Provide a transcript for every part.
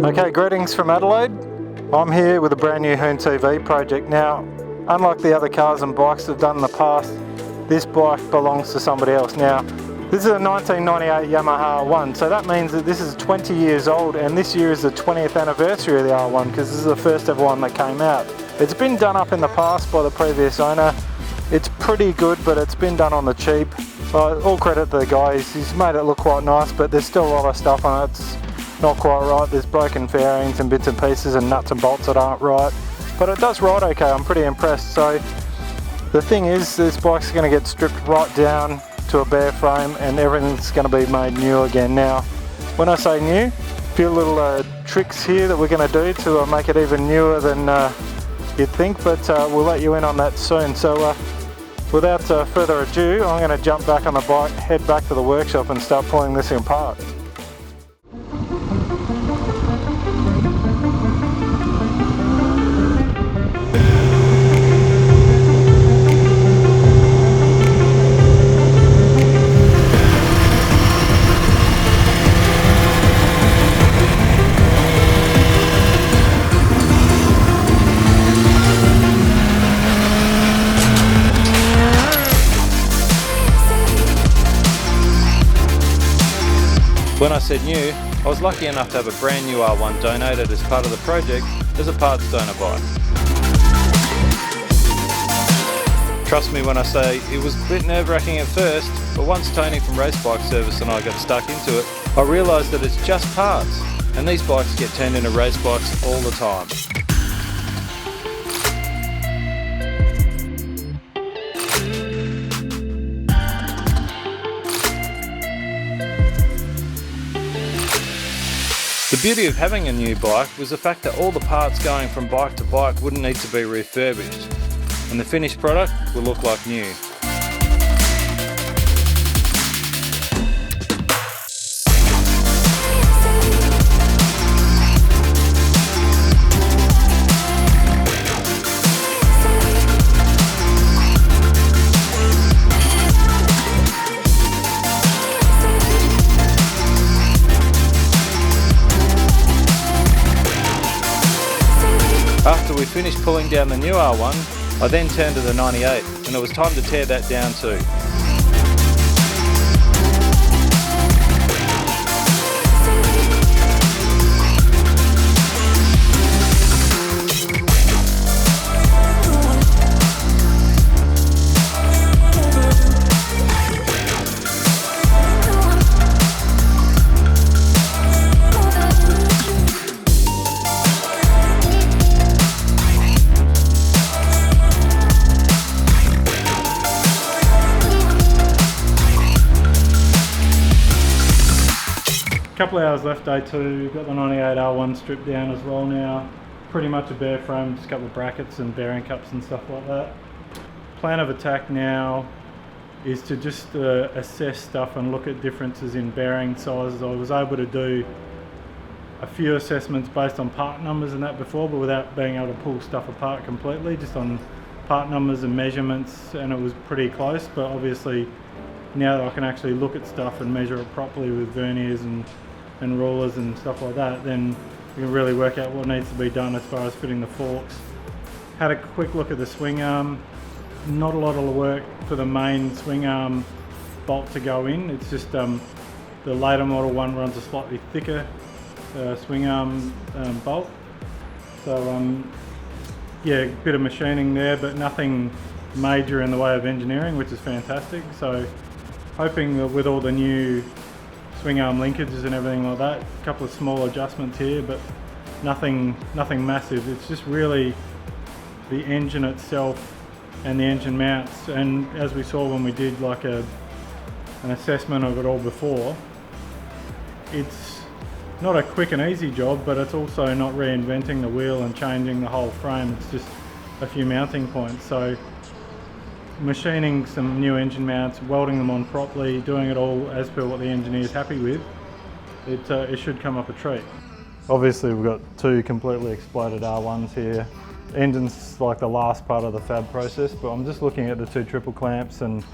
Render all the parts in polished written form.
Okay, greetings from Adelaide. I'm here with a brand new HoonTV project. Now, unlike the other cars and bikes I've done in the past, this bike belongs to somebody else. Now, this is a 1998 Yamaha R1, so that means that this is 20 years old, and this year is the 20th anniversary of the R1 because this is the first ever one that came out. It's been done up in the past by the previous owner. It's pretty good, but it's been done on the cheap. All credit to the guy, he's made it look quite nice, but there's still a lot of stuff on it. It's not quite right. There's broken fairings and bits and pieces and nuts and bolts that aren't right, but it does ride okay. I'm pretty impressed. So the thing is, this bike's going to get stripped right down to a bare frame and everything's going to be made new again. Now, when I say new, a few little tricks here that we're going to do to make it even newer than you'd think, but we'll let you in on that soon. So without further ado, I'm going to jump back on the bike, head back to the workshop and start pulling this apart. When I said new, I was lucky enough to have a brand new R1 donated as part of the project as a parts donor bike. Trust me when I say it was a bit nerve-wracking at first, but once Tony from Race Bike Service and I got stuck into it, I realised that it's just parts, and these bikes get turned into race bikes all the time. The beauty of having a new bike was the fact that all the parts going from bike to bike wouldn't need to be refurbished, and the finished product will look like new. After we finished pulling down the new R1, I then turned to the 98, and it was time to tear that down too. Couple of hours left, day two. Got the 98 R1 stripped down as well now. Pretty much a bare frame, just a couple of brackets and bearing cups and stuff like that. Plan of attack now is to just assess stuff and look at differences in bearing sizes. I was able to do a few assessments based on part numbers and that before, but without being able to pull stuff apart completely, just on part numbers and measurements, and it was pretty close. But obviously now that I can actually look at stuff and measure it properly with verniers and rulers and stuff like that, then we can really work out what needs to be done as far as fitting the forks. Had a quick look at the swing arm. Not a lot of work for the main swing arm bolt to go in. It's just the later model one runs a slightly thicker swing arm bolt. So yeah, a bit of machining there, but nothing major in the way of engineering, which is fantastic. So hoping that with all the new swing arm linkages and everything like that, a couple of small adjustments here, but nothing massive. It's just really the engine itself and the engine mounts, and as we saw when we did like an assessment of it all before, it's not a quick and easy job, but it's also not reinventing the wheel and changing the whole frame. It's just a few mounting points. So machining some new engine mounts, welding them on properly, doing it all as per what the engineer is happy with, it should come up a treat. Obviously we've got two completely exploded R1s here. Engine's like the last part of the fab process, but I'm just looking at the two triple clamps and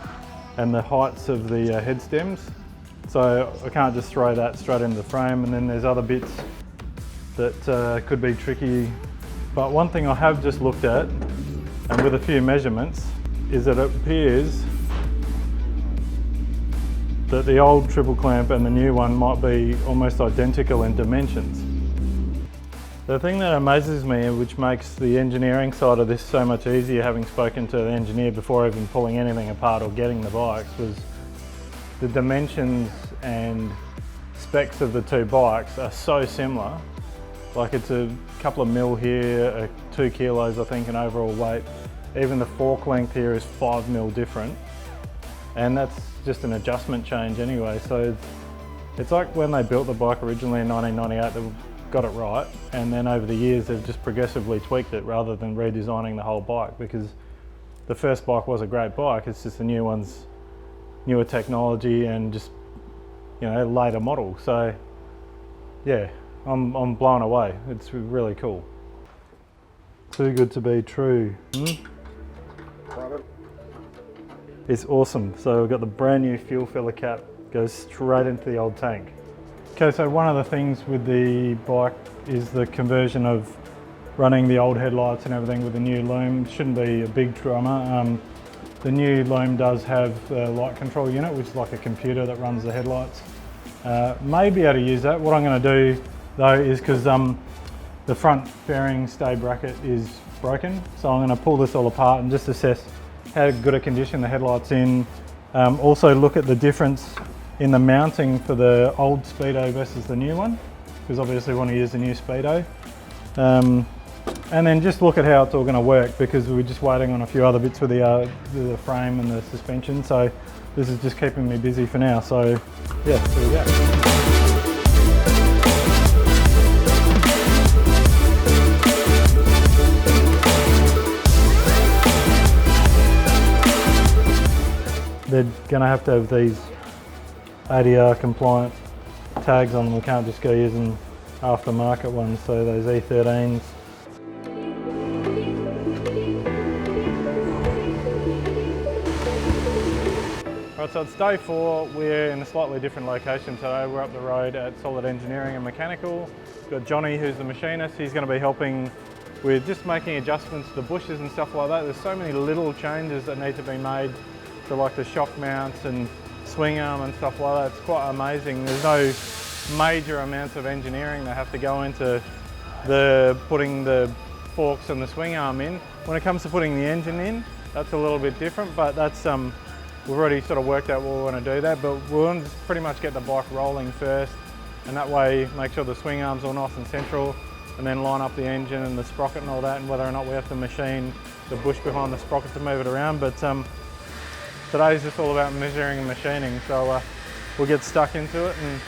the heights of the head stems. So I can't just throw that straight into the frame, and then there's other bits that could be tricky. But one thing I have just looked at, and with a few measurements, is that it appears that the old triple clamp and the new one might be almost identical in dimensions. The thing that amazes me, which makes the engineering side of this so much easier, having spoken to the engineer before even pulling anything apart or getting the bikes, was the dimensions and specs of the two bikes are so similar. Like, it's a couple of mil here, 2 kilos I think in overall weight. Even the fork length here is 5 mil different. And that's just an adjustment change anyway. So it's like when they built the bike originally in 1998, they got it right. And then over the years, they've just progressively tweaked it rather than redesigning the whole bike, because the first bike was a great bike. It's just the new one's newer technology and just, you know, later model. So yeah, I'm blown away. It's really cool. Too good to be true. It's awesome. So we've got the brand new fuel filler cap, goes straight into the old tank. Okay, so one of the things with the bike is the conversion of running the old headlights and everything with the new loom. Shouldn't be a big drama. The new loom does have a light control unit, which is like a computer that runs the headlights. May be able to use that. What I'm going to do though is, because the front fairing stay bracket is broken, so I'm going to pull this all apart and just assess how good a condition the headlight's in. Also look at the difference in the mounting for the old Speedo versus the new one, because obviously we want to use the new Speedo. And then just look at how it's all going to work, because we're just waiting on a few other bits with the frame and the suspension. So this is just keeping me busy for now. So yeah, there we go. They're going to have these ADR compliant tags on them. We can't just go using aftermarket ones, so those E13s. Right, so it's day 4. We're in a slightly different location today. We're up the road at Solid Engineering and Mechanical. We've got Johnny, who's the machinist. He's going to be helping with just making adjustments to the bushes and stuff like that. There's so many little changes that need to be made to, like, the shock mounts and swing arm and stuff like that. It's quite amazing. There's no major amounts of engineering that have to go into putting the forks and the swing arm in. When it comes to putting the engine in, that's a little bit different, but that's we've already sort of worked out what we want to do there. But we want to pretty much get the bike rolling first, and that way make sure the swing arm's all nice and central, and then line up the engine and the sprocket and all that, and whether or not we have to machine the bush behind the sprocket to move it around. But today's just all about measuring and machining, so we'll get stuck into it and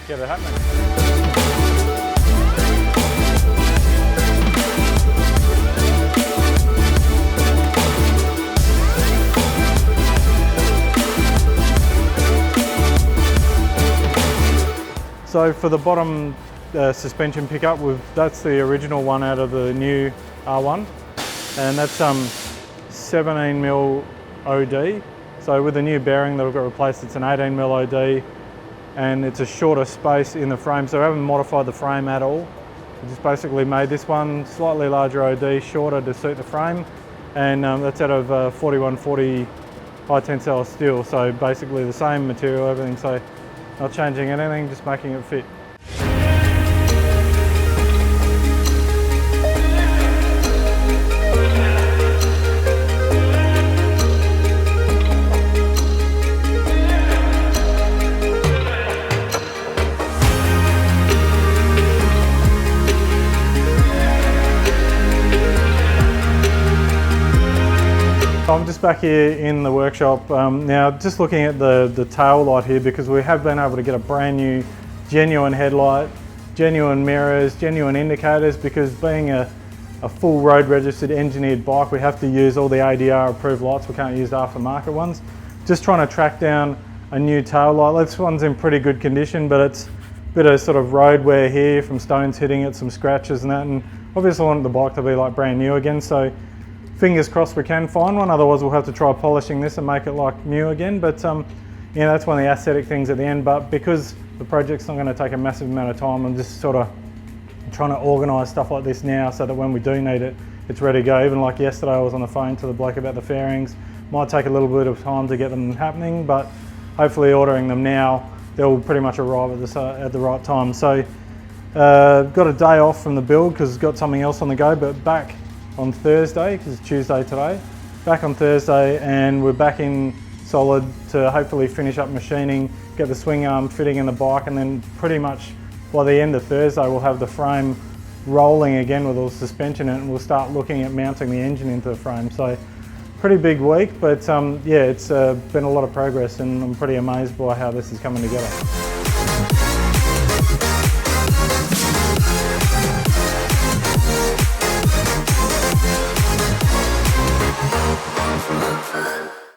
get it happening. So for the bottom suspension pickup, that's the original one out of the new R1, and that's 17mm OD. So with the new bearing that we've got replaced, it's an 18mm OD, and it's a shorter space in the frame. So we haven't modified the frame at all. We just basically made this one slightly larger OD, shorter to suit the frame, and that's out of 4140 high tensile steel. So basically the same material, everything. So not changing anything, just making it fit. I'm just back here in the workshop now, just looking at the tail light here, because we have been able to get a brand new genuine headlight, genuine mirrors, genuine indicators, because being a full road registered engineered bike, we have to use all the ADR approved lights. We can't use the aftermarket ones. Just trying to track down a new tail light. This one's in pretty good condition, but it's a bit of sort of road wear here from stones hitting it, some scratches and that, and obviously I want the bike to be like brand new again. So fingers crossed we can find one, otherwise we'll have to try polishing this and make it like new again. But yeah, that's one of the aesthetic things at the end. But because the project's not going to take a massive amount of time, I'm just sort of trying to organise stuff like this now so that when we do need it, it's ready to go. Even like yesterday, I was on the phone to the bloke about the fairings. Might take a little bit of time to get them happening, but hopefully ordering them now, they'll pretty much arrive at the right time. So got a day off from the build because got something else on the go, but back on Thursday, because it's Tuesday today, back on Thursday, and we're back in solid to hopefully finish up machining, get the swing arm fitting in the bike, and then pretty much by the end of Thursday we'll have the frame rolling again with all the suspension in it, and we'll start looking at mounting the engine into the frame. So pretty big week, but yeah, it's been a lot of progress, and I'm pretty amazed by how this is coming together.